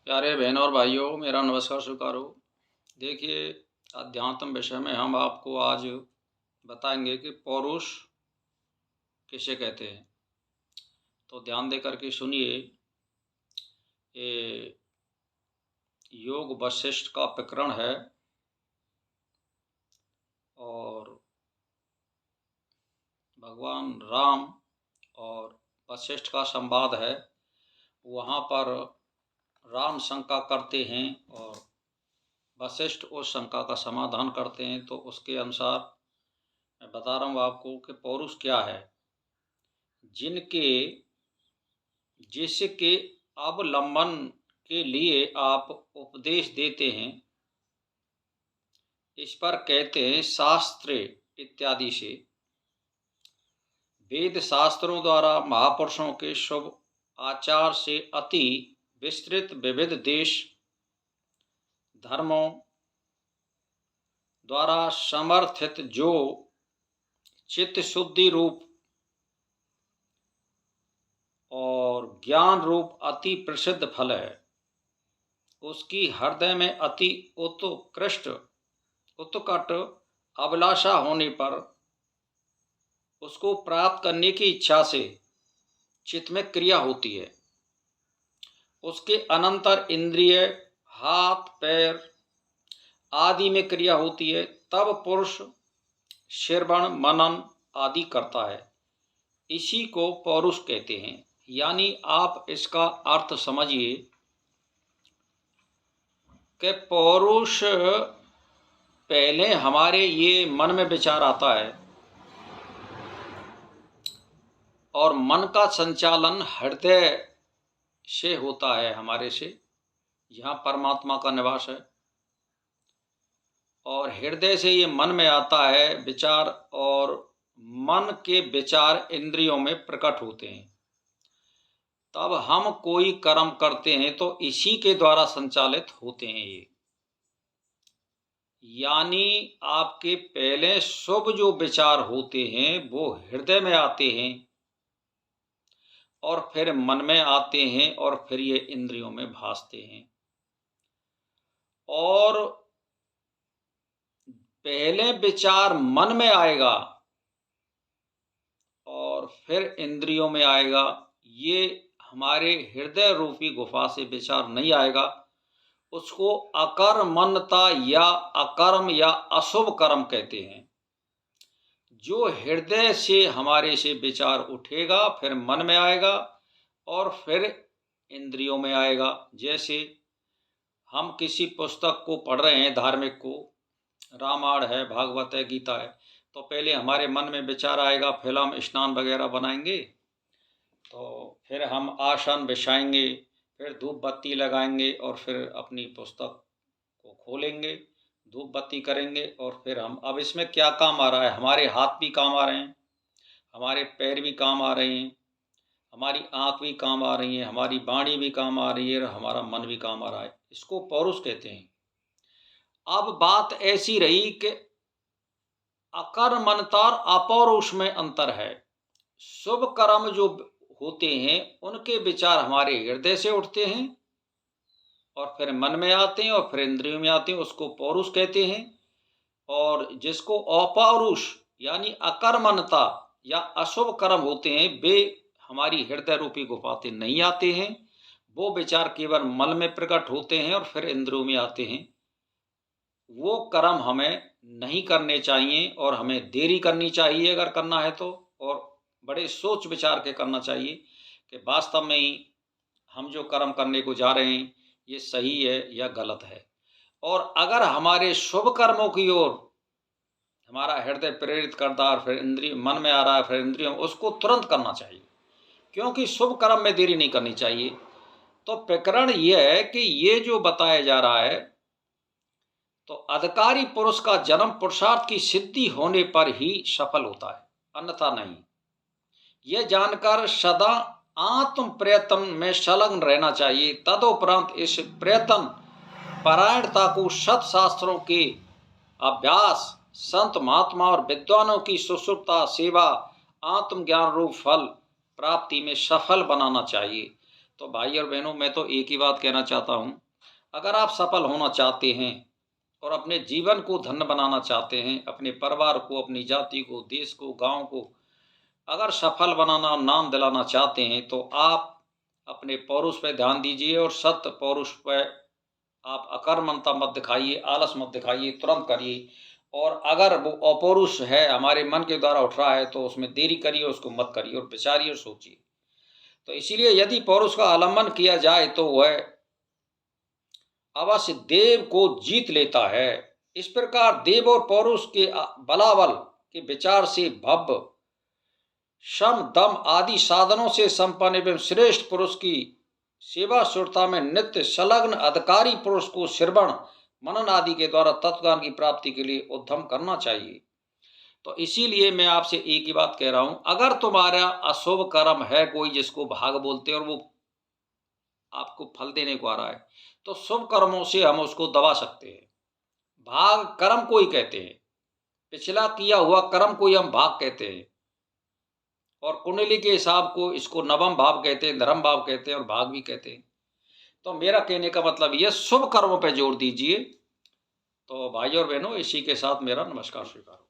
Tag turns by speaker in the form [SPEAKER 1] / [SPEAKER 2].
[SPEAKER 1] प्यारे बहनों और भाइयों, मेरा नमस्कार स्वीकार हो। देखिए, अध्यात्म विषय में हम आपको आज बताएंगे कि पौरुष किसे कहते हैं। तो ध्यान दे करके सुनिए। ये योग वशिष्ठ का प्रकरण है और भगवान राम और वशिष्ठ का संवाद है। वहाँ पर राम शंका करते हैं और वशिष्ठ उस शंका का समाधान करते हैं। तो उसके अनुसार मैं बता रहा हूँ आपको कि पौरुष क्या है। जिसके अवलंबन के लिए आप उपदेश देते हैं, इस पर कहते हैं शास्त्र इत्यादि से। वेद शास्त्रों द्वारा महापुरुषों के शुभ आचार से अति विस्तृत विविध देश धर्मों द्वारा समर्थित जो चित्त शुद्धि रूप और ज्ञान रूप अति प्रसिद्ध फल है, उसकी हृदय में अति उत्कट अभिलाषा होने पर उसको प्राप्त करने की इच्छा से चित्त में क्रिया होती है। उसके अनंतर इंद्रिय, हाथ पैर आदि में क्रिया होती है। तब पुरुष श्रवण मनन आदि करता है। इसी को पौरुष कहते हैं। यानी आप इसका अर्थ समझिए कि पौरुष पहले हमारे ये मन में विचार आता है और मन का संचालन हृदय से होता है, हमारे से, यहाँ परमात्मा का निवास है। और हृदय से ये मन में आता है विचार, और मन के विचार इंद्रियों में प्रकट होते हैं। तब हम कोई कर्म करते हैं तो इसी के द्वारा संचालित होते हैं ये। यानी आपके पहले शुभ जो विचार होते हैं वो हृदय में आते हैं और फिर मन में आते हैं और फिर ये इंद्रियों में भासते हैं। और पहले विचार मन में आएगा और फिर इंद्रियों में आएगा। ये हमारे हृदय रूपी गुफा से विचार नहीं आएगा। उसको अकर्मण्यता या अकर्म या अशुभ कर्म कहते हैं। जो हृदय से हमारे से विचार उठेगा, फिर मन में आएगा और फिर इंद्रियों में आएगा। जैसे हम किसी पुस्तक को पढ़ रहे हैं, धार्मिक को, रामायण है, भागवत है, गीता है, तो पहले हमारे मन में विचार आएगा, फिर हम स्नान वगैरह बनाएंगे, तो फिर हम आसन बिछाएंगे, फिर धूप बत्ती लगाएंगे और फिर अपनी पुस्तक को खोलेंगे, धूप बत्ती करेंगे और फिर हम, अब इसमें क्या काम आ रहा है, हमारे हाथ भी काम आ रहे हैं, हमारे पैर भी काम आ रहे हैं, हमारी आँख भी काम आ रही है, हमारी वाणी भी काम आ रही है और हमारा मन भी काम आ रहा है। इसको पौरुष कहते हैं। अब बात ऐसी रही कि अकर्मण्यता और अपौरुष में अंतर है। शुभ कर्म जो होते हैं उनके विचार हमारे हृदय से उठते हैं और फिर मन में आते हैं और फिर इंद्रियों में आते हैं, उसको पौरुष कहते हैं। और जिसको अपौरुष यानी अकर्मण्यता या अशुभ कर्म होते हैं, वे हमारी हृदय रूपी गुफा से नहीं आते हैं। वो विचार केवल मन में प्रकट होते हैं और फिर इंद्रियों में आते हैं। वो कर्म हमें नहीं करने चाहिए और हमें देरी करनी चाहिए अगर करना है तो, और बड़े सोच विचार के करना चाहिए कि वास्तव में ही हम जो कर्म करने को जा रहे हैं ये सही है या गलत है। और अगर हमारे शुभ कर्मों की ओर हमारा हृदय प्रेरित करता है, फिर इंद्रिय मन में आ रहा है, फिर इंद्रियों, उसको तुरंत करना चाहिए, क्योंकि शुभ कर्म में देरी नहीं करनी चाहिए। तो प्रकरण यह है कि ये जो बताया जा रहा है, तो अधिकारी पुरुष का जन्म पुरुषार्थ की सिद्धि होने पर ही सफल होता है, अन्यथा नहीं। यह जानकर सदा आत्म प्रयत्न में संलग्न रहना चाहिए। तदुपरांत इस प्रयत्न परायणता को सत्शास्त्रों के अभ्यास, संत महात्मा और विद्वानों की सुश्रुता सेवा, आत्मज्ञान रूप फल प्राप्ति में सफल बनाना चाहिए। तो भाई और बहनों, मैं तो एक ही बात कहना चाहता हूँ, अगर आप सफल होना चाहते हैं और अपने जीवन को धन्य बनाना चाहते हैं, अपने परिवार को, अपनी जाति को, देश को, गांव को अगर सफल बनाना, नाम दिलाना चाहते हैं, तो आप अपने पौरुष पे ध्यान दीजिए और सत्य पौरुष पे आप अकर्मण्यता मत दिखाइए, आलस मत दिखाइए, तुरंत करिए। और अगर वो अपौरुष है, हमारे मन के द्वारा उठ रहा है, तो उसमें देरी करिए, उसको मत करिए और विचारिए और सोचिए। तो इसीलिए यदि पौरुष का अवलंबन किया जाए तो वह अवश्य देव को जीत लेता है। इस प्रकार देव और पौरुष के बलाबल के विचार से भव्य श्रम, दम आदि साधनों से संपन्न एवं श्रेष्ठ पुरुष की सेवा शुरता में नित्य संलग्न अधिकारी पुरुष को श्रवण, मनन आदि के द्वारा तत्वज्ञान की प्राप्ति के लिए उद्यम करना चाहिए। तो इसीलिए मैं आपसे एक ही बात कह रहा हूं, अगर तुम्हारा अशुभ कर्म है कोई, जिसको भाग बोलते हैं, और वो आपको फल देने को आ रहा है, तो शुभ कर्मों से हम उसको दबा सकते हैं। भाग कर्म को ही कहते हैं, पिछला किया हुआ कर्म को ही हम भाग कहते हैं। और कुंडली के हिसाब को इसको नवम भाव कहते हैं, धर्म भाव कहते हैं और भाग भी कहते हैं। तो मेरा कहने का मतलब ये, शुभ कर्मों पे जोर दीजिए। तो भाई और बहनों, इसी के साथ मेरा नमस्कार स्वीकार।